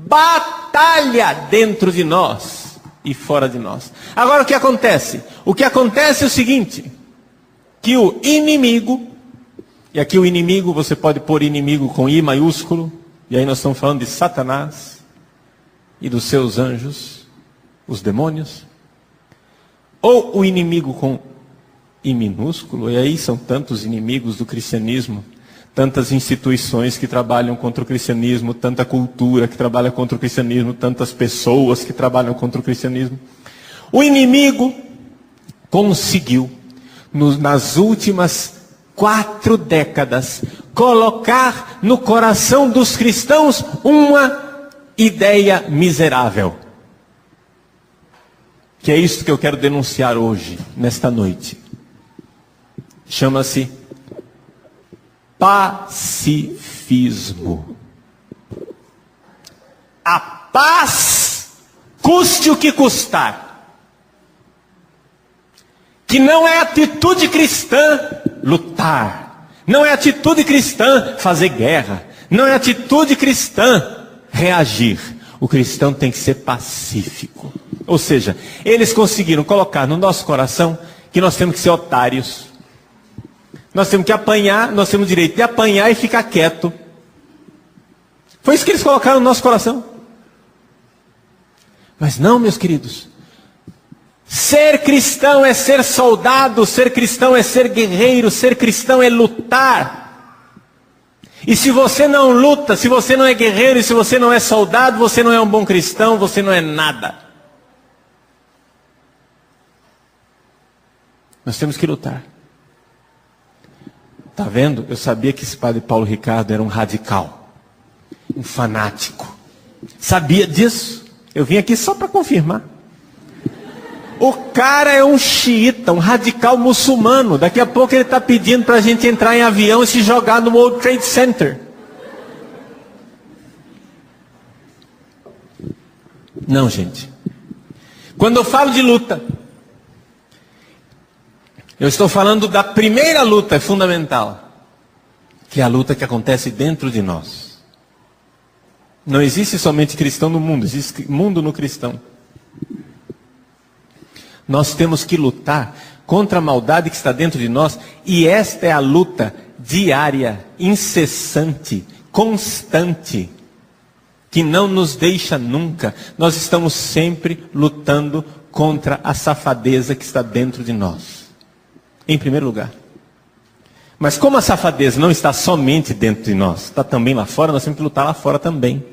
batalha dentro de nós e fora de nós. Agora o que acontece? O que acontece é o seguinte, que o inimigo, e aqui o inimigo você pode pôr inimigo com I maiúsculo, e aí nós estamos falando de Satanás e dos seus anjos, os demônios, ou o inimigo com I minúsculo, e aí são tantos inimigos do cristianismo, tantas instituições que trabalham contra o cristianismo, tanta cultura que trabalha contra o cristianismo, tantas pessoas que trabalham contra o cristianismo. O inimigo conseguiu, nas últimas 4 décadas, colocar no coração dos cristãos uma ideia miserável. Que é isso que eu quero denunciar hoje, nesta noite. Chama-se pacifismo. A paz, custe o que custar. Que não é atitude cristã lutar. Não é atitude cristã fazer guerra. Não é atitude cristã reagir. O cristão tem que ser pacífico. Ou seja, eles conseguiram colocar no nosso coração que nós temos que ser otários. Nós temos que apanhar, nós temos o direito de apanhar e ficar quieto. Foi isso que eles colocaram no nosso coração. Mas não, meus queridos. Ser cristão é ser soldado, ser cristão é ser guerreiro, ser cristão é lutar. E se você não luta, se você não é guerreiro, e se você não é soldado, você não é um bom cristão, você não é nada. Nós temos que lutar. Está vendo? Eu sabia que esse padre Paulo Ricardo era um radical, um fanático. Sabia disso? Eu vim aqui só para confirmar. O cara é um xiita, um radical muçulmano. Daqui a pouco ele está pedindo para a gente entrar em avião e se jogar no World Trade Center. Não, gente. Quando eu falo de luta, eu estou falando da primeira luta, é fundamental, que é a luta que acontece dentro de nós. Não existe somente cristão no mundo, existe mundo no cristão. Nós temos que lutar contra a maldade que está dentro de nós, e esta é a luta diária, incessante, constante, que não nos deixa nunca. Nós estamos sempre lutando contra a safadeza que está dentro de nós. Em primeiro lugar. Mas como a safadeza não está somente dentro de nós, está também lá fora, nós temos que lutar lá fora também.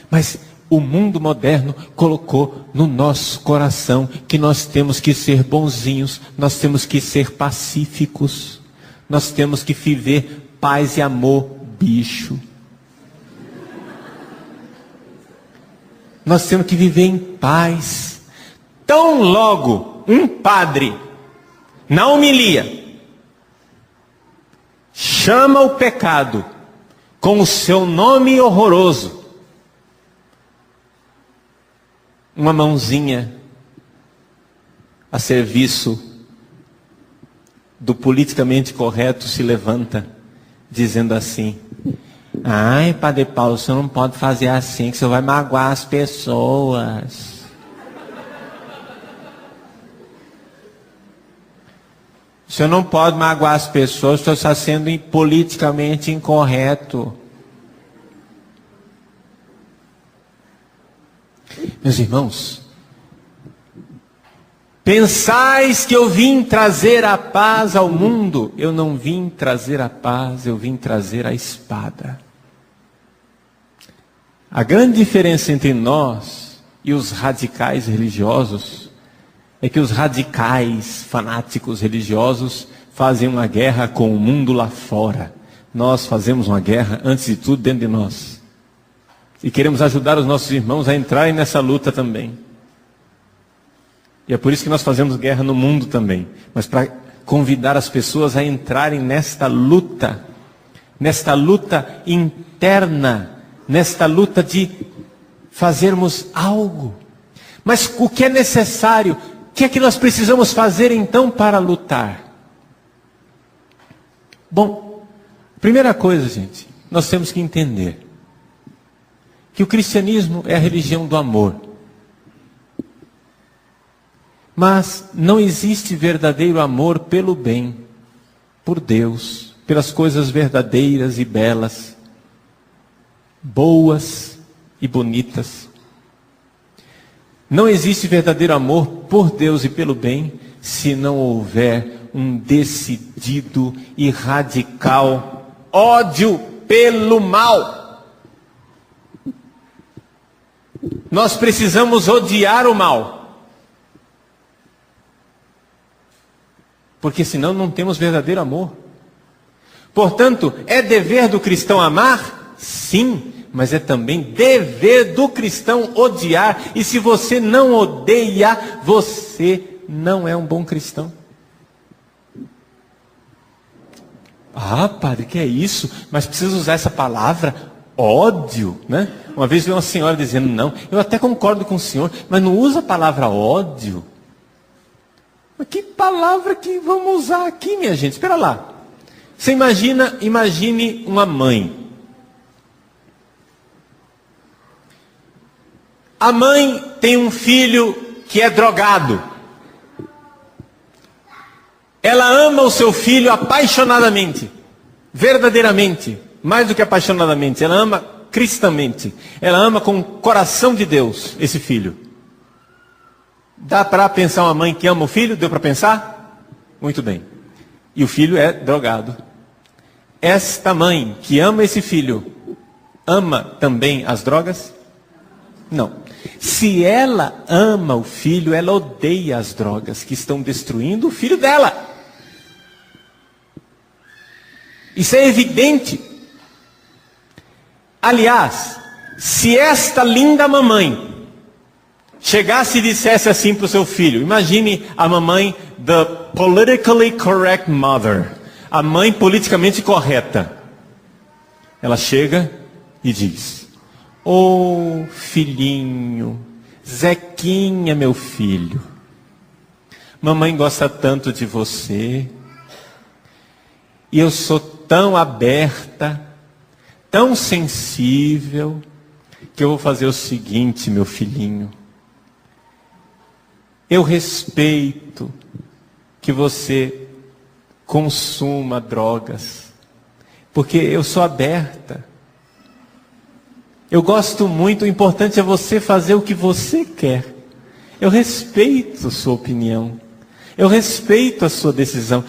Mas o mundo moderno colocou no nosso coração que nós temos que ser bonzinhos, nós temos que ser pacíficos, nós temos que viver paz e amor, bicho. Nós temos que viver em paz. Tão logo um padre na homilia chama o pecado com o seu nome horroroso, uma mãozinha a serviço do politicamente correto se levanta, dizendo assim: ai, Padre Paulo, o senhor não pode fazer assim, que o senhor vai magoar as pessoas. O senhor não pode magoar as pessoas, o senhor está sendo politicamente incorreto. Meus irmãos, pensais que eu vim trazer a paz ao mundo? Eu não vim trazer a paz, eu vim trazer a espada. A grande diferença entre nós e os radicais religiosos é que os radicais, fanáticos religiosos fazem uma guerra com o mundo lá fora. Nós fazemos uma guerra, antes de tudo, dentro de nós. E queremos ajudar os nossos irmãos a entrarem nessa luta também. E é por isso que nós fazemos guerra no mundo também. Mas para convidar as pessoas a entrarem nesta luta interna, nesta luta de fazermos algo. Mas o que é necessário? O que é que nós precisamos fazer então para lutar? Bom, primeira coisa, gente, nós temos que entender que o cristianismo é a religião do amor. Mas não existe verdadeiro amor pelo bem, por Deus, pelas coisas verdadeiras e belas, boas e bonitas. Não existe verdadeiro amor por Deus e pelo bem se não houver um decidido e radical ódio pelo mal. Nós precisamos odiar o mal, porque senão não temos verdadeiro amor. Portanto, é dever do cristão amar? Sim, mas é também dever do cristão odiar. E se você não odeia, você não é um bom cristão. Ah, padre, que é isso? Mas precisa usar essa palavra, ódio, né? Uma vez veio uma senhora dizendo, não, eu até concordo com o senhor, mas não usa a palavra ódio. Mas que palavra que vamos usar aqui, minha gente? Espera lá. Você imagine uma mãe. A mãe tem um filho que é drogado. Ela ama o seu filho apaixonadamente, verdadeiramente, mais do que apaixonadamente. Ela ama cristamente. Ela ama com o coração de Deus esse filho. Dá para pensar uma mãe que ama o filho? Deu para pensar? Muito bem. E o filho é drogado. Esta mãe que ama esse filho, ama também as drogas? Não. Se ela ama o filho, ela odeia as drogas que estão destruindo o filho dela. Isso é evidente. Aliás, se esta linda mamãe chegasse e dissesse assim para o seu filho, imagine a mamãe, the politically correct mother, a mãe politicamente correta. Ela chega e diz, ô filhinho, Zequinha, meu filho, mamãe gosta tanto de você, e eu sou tão aberta, tão sensível, que eu vou fazer o seguinte, meu filhinho. Eu respeito que você consuma drogas, porque eu sou aberta. Eu gosto muito, o importante é você fazer o que você quer. Eu respeito a sua opinião. Eu respeito a sua decisão.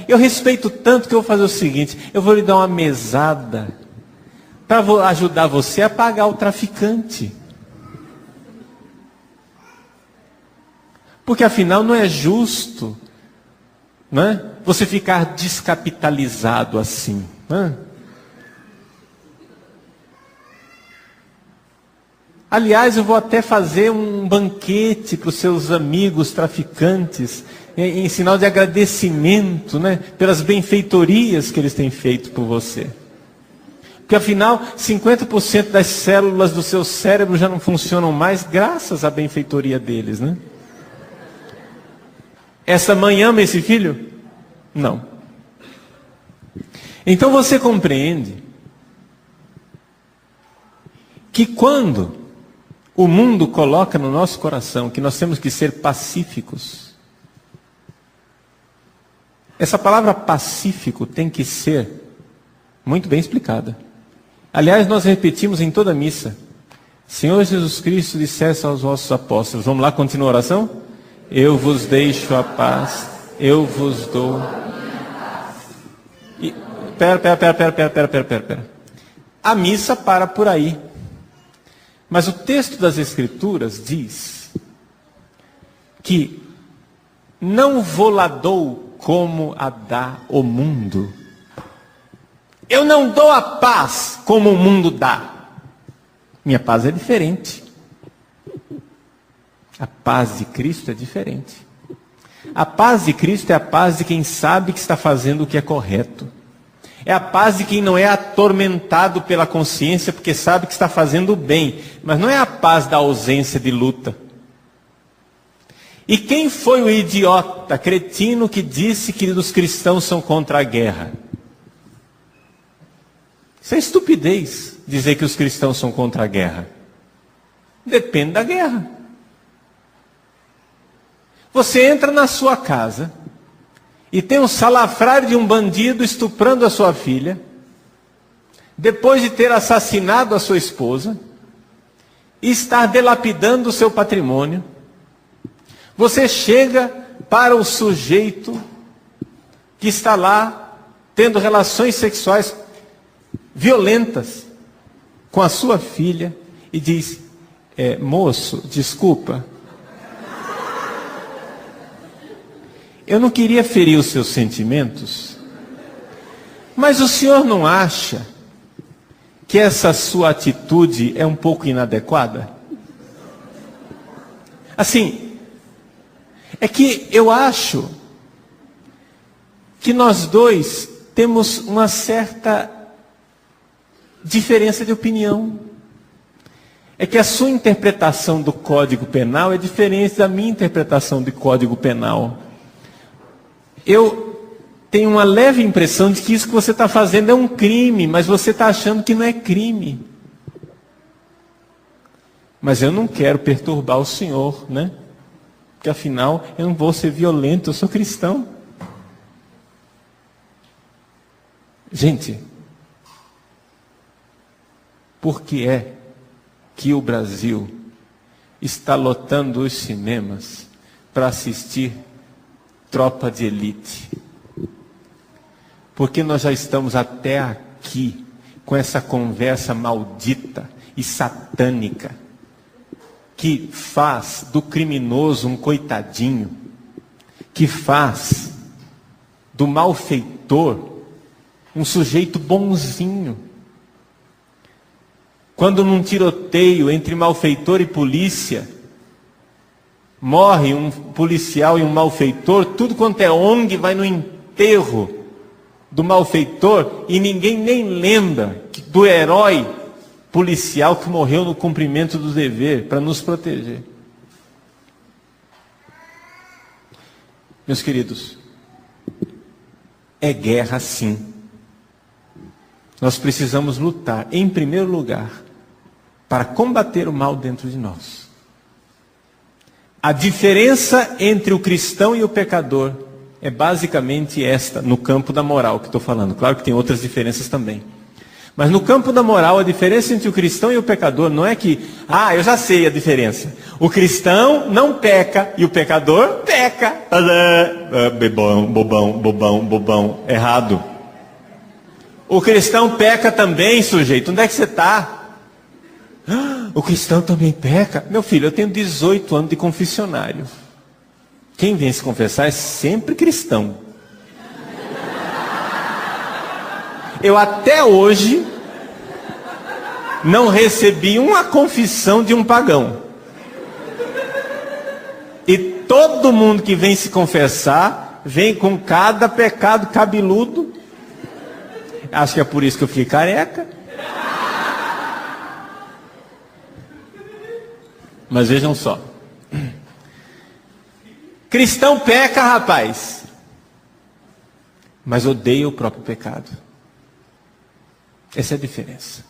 Eu respeito tanto que eu vou fazer o seguinte, eu vou lhe dar uma mesada para ajudar você a pagar o traficante. Porque afinal não é justo, não é? Você ficar descapitalizado assim. Não é? Aliás, eu vou até fazer um banquete para os seus amigos traficantes, em sinal de agradecimento, né, pelas benfeitorias que eles têm feito por você. Porque afinal, 50% das células do seu cérebro já não funcionam mais graças à benfeitoria deles, né? Essa mãe ama esse filho? Não. Então você compreende que quando o mundo coloca no nosso coração que nós temos que ser pacíficos, essa palavra pacífico tem que ser muito bem explicada. Aliás, nós repetimos em toda a missa. Senhor Jesus Cristo dissesse aos vossos apóstolos, vamos lá, continua a oração? Eu vos deixo a paz, eu vos dou. E, pera. A missa para por aí. Mas o texto das Escrituras diz que não vou-la dou como a dá o mundo. Eu não dou a paz como o mundo dá. Minha paz é diferente. A paz de Cristo é diferente. A paz de Cristo é a paz de quem sabe que está fazendo o que é correto. É a paz de quem não é atormentado pela consciência porque sabe que está fazendo o bem. Mas não é a paz da ausência de luta. E quem foi o idiota, cretino, que disse que os cristãos são contra a guerra? Isso é estupidez dizer que os cristãos são contra a guerra. Depende da guerra. Você entra na sua casa e tem um salafrário de um bandido estuprando a sua filha, depois de ter assassinado a sua esposa, e estar dilapidando o seu patrimônio. Você chega para o sujeito que está lá tendo relações sexuais violentas com a sua filha e diz: moço, desculpa, eu não queria ferir os seus sentimentos, mas o senhor não acha que essa sua atitude é um pouco inadequada? Assim, é que eu acho que nós dois temos uma certa diferença de opinião. É que a sua interpretação do Código Penal é diferente da minha interpretação do Código Penal. Eu tenho uma leve impressão de que isso que você está fazendo é um crime, mas você está achando que não é crime. Mas eu não quero perturbar o senhor, né? Porque afinal eu não vou ser violento, eu sou cristão. Gente, por que é que o Brasil está lotando os cinemas para assistir Tropa de Elite? Porque nós já estamos até aqui com essa conversa maldita e satânica que faz do criminoso um coitadinho, que faz do malfeitor um sujeito bonzinho. Quando num tiroteio entre malfeitor e polícia morre um policial e um malfeitor, tudo quanto é ONG vai no enterro do malfeitor e ninguém nem lembra do herói policial que morreu no cumprimento do dever para nos proteger. Meus queridos, é guerra sim. Nós precisamos lutar, em primeiro lugar, para combater o mal dentro de nós. A diferença entre o cristão e o pecador é basicamente esta, no campo da moral que estou falando. Claro que tem outras diferenças também. Mas no campo da moral, a diferença entre o cristão e o pecador não é que, eu já sei a diferença. O cristão não peca e o pecador peca. Bobão. Errado. O cristão peca também, sujeito. Onde é que você está? O cristão também peca? Meu filho, eu tenho 18 anos de confessionário. Quem vem se confessar é sempre cristão. Eu até hoje não recebi uma confissão de um pagão. E todo mundo que vem se confessar, vem com cada pecado cabeludo. Acho que é por isso que eu fiquei careca. Mas vejam só. Cristão peca, rapaz, mas odeia o próprio pecado. Essa é a diferença.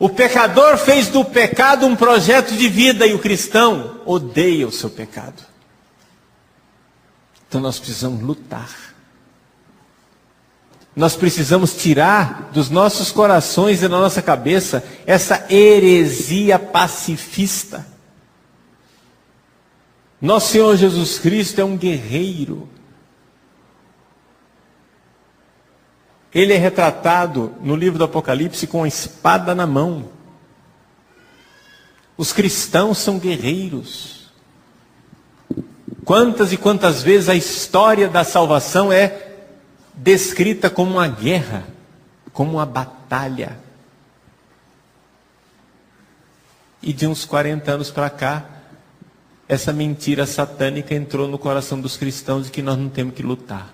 O pecador fez do pecado um projeto de vida e o cristão odeia o seu pecado. Então nós precisamos lutar. Nós precisamos tirar dos nossos corações e da nossa cabeça essa heresia pacifista. Nosso Senhor Jesus Cristo é um guerreiro. Ele é retratado no livro do Apocalipse com a espada na mão. Os cristãos são guerreiros. Quantas e quantas vezes a história da salvação é descrita como uma guerra, como uma batalha. E de uns 40 anos para cá, essa mentira satânica entrou no coração dos cristãos de que nós não temos que lutar.